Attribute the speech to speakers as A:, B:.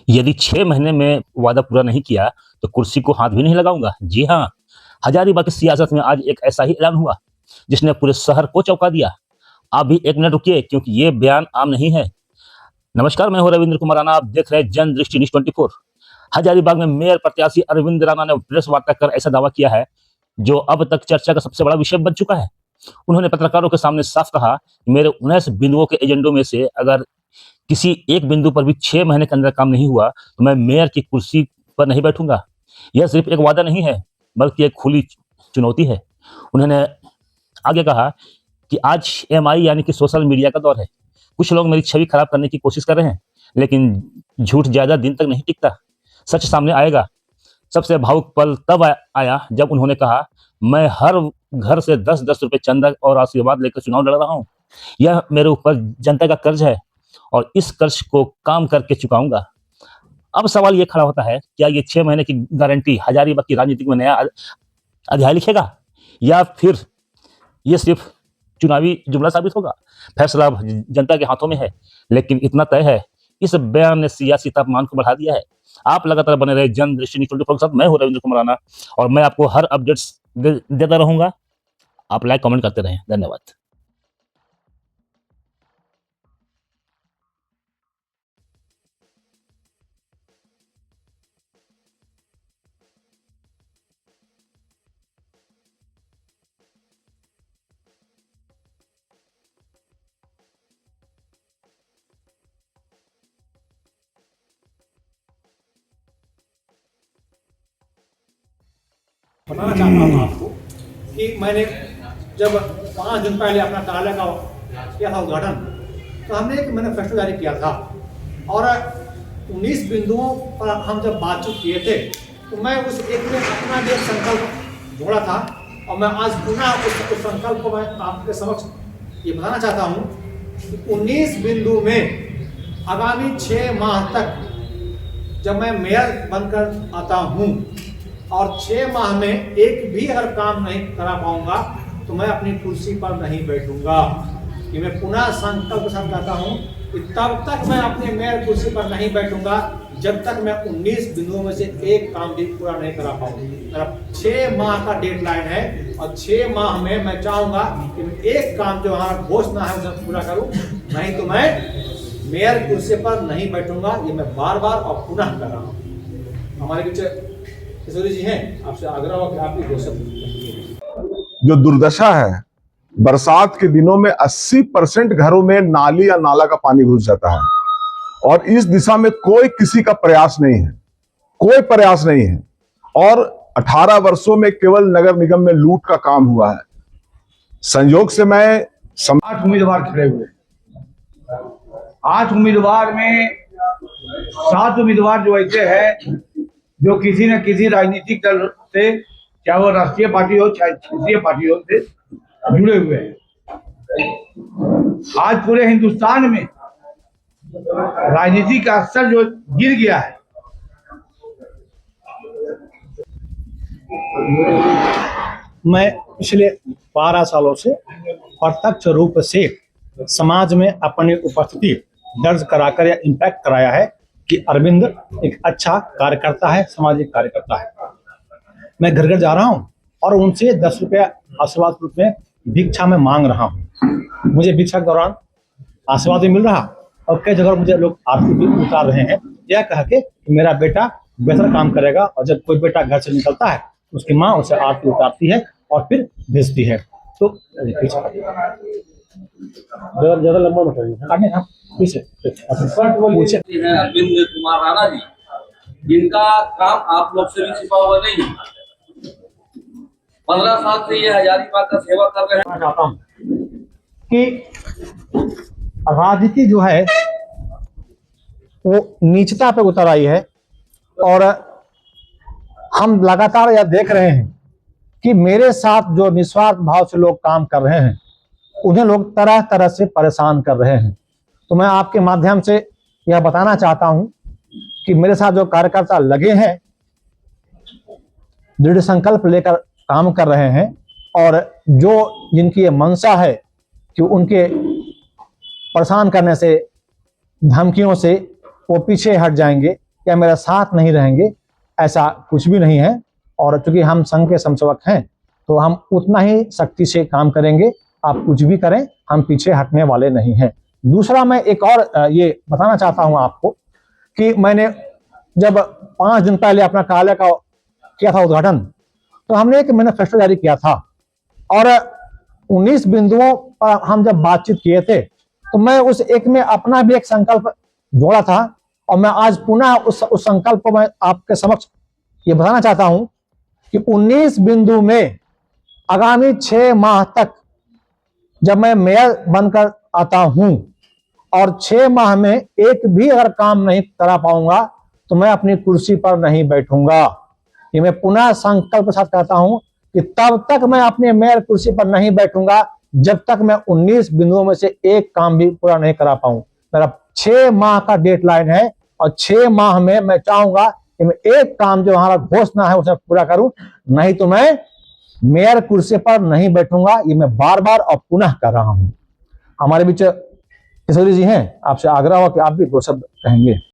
A: यदि 6 महीने में वादा पूरा नहीं किया, तो कुर्सी को हाथ भी नहीं लगाऊँगा। जी हाँ, हज़ारीबाग की सियासत में आज एक ऐसा ही ऐलान हुआ, जिसने पूरे शहर को चौंका दिया। आप भी 1 मिनट रुकिए, क्योंकि ये बयान आम नहीं है। नमस्कार, मैं हूँ रविंद्र कुमार राणा, आप देख रहे हैं जनदृष्टि न्यूज़ 24। हज़ारीबाग में मेयर प्रत्याशी अरविंद राणा ने प्रेस वार्ता कर ऐसा दावा किया है, जो अब तक चर्चा का सबसे बड़ा विषय बन चुका है। उन्होंने पत्रकारों के सामने साफ कहा कि मेरे 19 बिंदुओं के एजेंडों में से अगर किसी एक बिंदु पर भी 6 महीने के अंदर काम नहीं हुआ, तो मैं मेयर की कुर्सी पर नहीं बैठूँगा। यह सिर्फ एक वादा नहीं है, बल्कि एक खुली चुनौती है। उन्होंने आगे कहा कि आज एमआई यानी कि सोशल मीडिया का दौर है। कुछ लोग मेरी छवि खराब करने की कोशिश कर रहे हैं, लेकिन झूठ ज़्यादा दिन तक नहीं टिकता। सच सामने आएगा। सबसे भावुक पल तब आया जब उन्होंने कहा, मैं हर घर से 10-10 रुपए चंदा और आशीर्वाद लेकर चुनाव लड़ रहा हूँ। यह मेरे ऊपर जनता का कर्ज है और इस कर्ज को काम करके चुकाऊँगा। अब सवाल ये खड़ा होता है, क्या ये 6 महीने की गारंटी हज़ारीबाग की राजनीति में नया अध्याय लिखेगा, या फिर ये सिर्फ चुनावी जुमला साबित होगा? फैसला अब जनता के हाथों में है, लेकिन इतना तय है, इस बयान ने सियासी तापमान को बढ़ा दिया है। आप लगातार बने रहे जनदृष्टि न्यूज़ 24 के साथ। मैं हूँ रविंद्र कुमार राणा और मैं आपको हर अपडेट्स देता रहूँगा। आप लाइक कमेंट करते रहें। धन्यवाद।
B: बताना चाहता हूँ आपको कि मैंने जब 5 दिन पहले अपना कार्यालय का किया था उद्घाटन, तो हमने एक मैनिफेस्टो जारी किया था और 19 बिंदुओं पर हम जब बातचीत किए थे, तो मैं उस एक में अपना भी एक संकल्प जोड़ा था और मैं आज पुनः उस संकल्प को मैं आपके समक्ष ये बताना चाहता हूँ कि 19 बिंदु में आगामी 6 माह तक जब मैं मेयर बनकर आता हूँ और 6 माह में एक भी अगर काम नहीं करा पाऊंगा, तो मैं अपनी कुर्सी पर नहीं बैठूंगा। कि मैं पुनः संकल्प के साथ कहता हूं कि तब तक मैं अपने मेयर कुर्सी पर नहीं बैठूंगा जब तक मैं 19 बिंदुओं में से एक काम भी पूरा नहीं करा पाऊंगा। मेरा 6 माह का डेडलाइन है और 6 माह में मैं चाहूंगा कि मैं एक काम जो हमारा घोषणा है उसे पूरा करूं, नहीं तो मैं मेयर कुर्सी पर नहीं बैठूंगा। ये मैं बार बार और पुनः कर रहा हूँ। हमारे पीछे किशोरी जी हैं, आपसे आग्रह हो कि आप भी घोषित।
C: जो दुर्दशा है, बरसात के दिनों में 80% घरों में नाली या नाला का पानी घुस जाता है और इस दिशा में कोई किसी का प्रयास नहीं है, कोई प्रयास नहीं है। और 18 वर्षों में केवल नगर निगम में लूट का काम हुआ है। संयोग से मैं
D: 8 उम्मीदवार खड़े हुए, 8 उम्मीदवार में 7 उम्मीदवार जो ऐसे हैं जो किसी न किसी राजनीतिक दल से, चाहे वो राष्ट्रीय पार्टी हो चाहे क्षेत्रीय पार्टी हो, से जुड़े हुए हैं। आज पूरे हिंदुस्तान में राजनीति का स्तर जो गिर गया है,
B: मैं पिछले 12 सालों से प्रत्यक्ष रूप से समाज में अपनी उपस्थिति दर्ज कराकर या इम्पैक्ट कराया है कि अरविंद एक अच्छा कार्यकर्ता है, सामाजिक कार्यकर्ता है। मैं घर घर जा रहा हूं और उनसे 10 रुपया आशीर्वाद रूप में भिक्षा में मांग रहा हूं। मुझे भिक्षा के दौरान आशीर्वाद भी मिल रहा और कई जगह मुझे लोग आरती भी उतार रहे हैं, यह कह के कि मेरा बेटा बेहतर काम करेगा। और जब कोई बेटा घर से निकलता है, उसकी माँ उसे आरती उतारती है और फिर भेजती है। तो ज्यादा लंबा मत पीछे
E: अरविंद कुमार राणा जी, जिनका काम आप लोग से भी छिपा हुआ नहीं है। 15 साल से ये हज़ारीबाग का सेवा कर रहे हैं।
B: चाहता हूँ कि राजनीति जो है वो नीचता पे उतर आई है और हम लगातार यह देख रहे हैं कि मेरे साथ जो निस्वार्थ भाव से लोग काम कर रहे हैं, उन्हें लोग तरह तरह से परेशान कर रहे हैं। तो मैं आपके माध्यम से यह बताना चाहता हूं कि मेरे साथ जो कार्यकर्ता लगे हैं, दृढ़ संकल्प लेकर काम कर रहे हैं और जो जिनकी ये मंशा है कि उनके परेशान करने से, धमकियों से वो पीछे हट जाएंगे,
F: क्या मेरा साथ नहीं रहेंगे, ऐसा कुछ भी नहीं है। और चूंकि हम संघ के समसेवक हैं तो हम उतना ही सख्ती से काम करेंगे। आप कुछ भी करें, हम पीछे हटने वाले नहीं हैं। दूसरा, मैं एक और ये बताना चाहता हूं आपको कि मैंने जब 5 दिन पहले अपना कार्यालय का किया था उद्घाटन, तो हमने एक मैनिफेस्टो जारी किया था और 19 बिंदुओं पर हम जब बातचीत किए थे तो मैं उस एक में अपना भी एक संकल्प जोड़ा था और मैं आज पुनः उस संकल्प को मैं आपके समक्ष ये बताना चाहता हूं कि 19 बिंदु में आगामी 6 माह तक जब मैं मेयर बनकर आता हूं और 6 माह में एक भी अगर काम नहीं करा पाऊंगा तो मैं अपनी कुर्सी पर नहीं बैठूंगा। ये मैं पुनः संकल्प के साथ कहता हूं कि तब तक मैं अपने मेयर कुर्सी पर नहीं बैठूंगा जब तक मैं 19 बिंदुओं में से एक काम भी पूरा नहीं करा पाऊं। मेरा 6 माह का डेडलाइन है और 6 माह में मैं चाहूंगा कि मैं एक काम जो हमारा घोषणा है उसे पूरा करूं, नहीं तो मैं मेयर कुर्सी पर नहीं बैठूंगा। ये मैं बार बार और पुनः कर रहा हूं। हमारे बीच किशोरी जी हैं, आपसे आग्रह हो कि आप भी 2 शब्द कहेंगे।